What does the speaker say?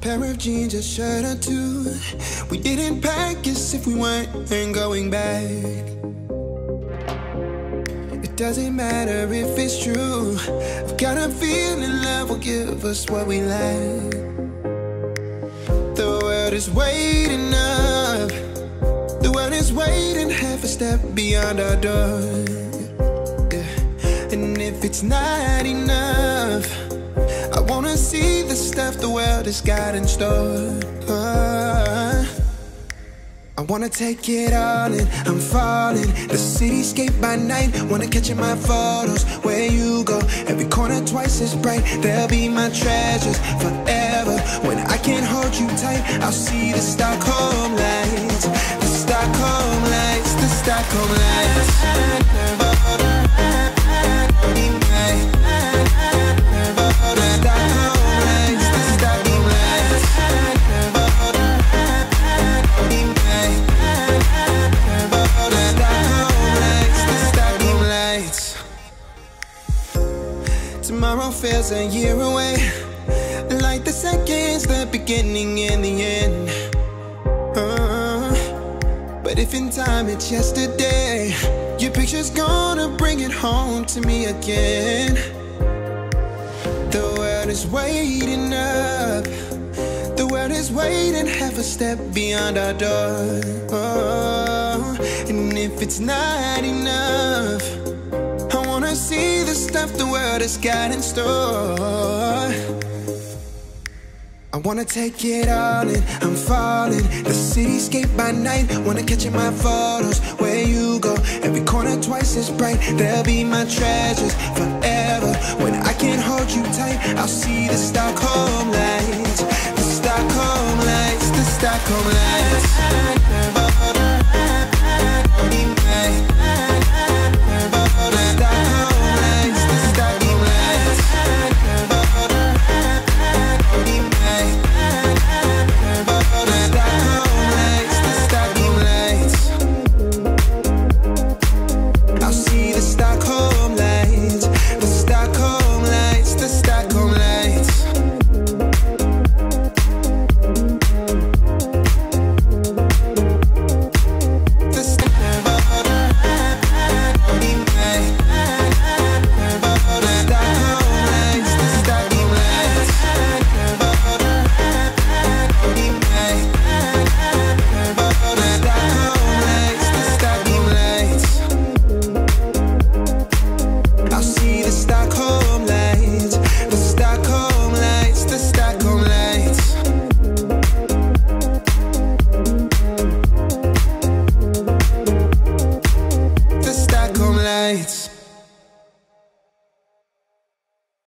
pair of jeans, a shirt or two. We didn't pack as if we weren't going back. It doesn't matter if it's true. I've got a feeling love will give us what we lack. The world is waiting up. The world is waiting half a step beyond our door. Yeah. And if it's not enough, I wanna see the stuff the world has got in store. I wanna take it all in, I'm falling. The cityscape by night, wanna catch in my photos. Where you go, every corner twice as bright. They'll be my treasures forever. When I can't hold you tight, I'll see the Stockholm lights. The Stockholm lights, the Stockholm lights. Tomorrow feels a year away, like the seconds, the beginning and the end. But if in time it's yesterday, your picture's gonna bring it home to me again. The world is waiting up. The world is waiting half a step beyond our door. And if it's not enough, I wanna see the stuff the world has got in store. I wanna take it all in, I'm falling. The cityscape by night, wanna catch in my photos. Where you go, every corner twice as bright. They'll be my treasures forever. When I can't hold you tight, I'll see the Stockholm lights. The Stockholm lights, the Stockholm lights.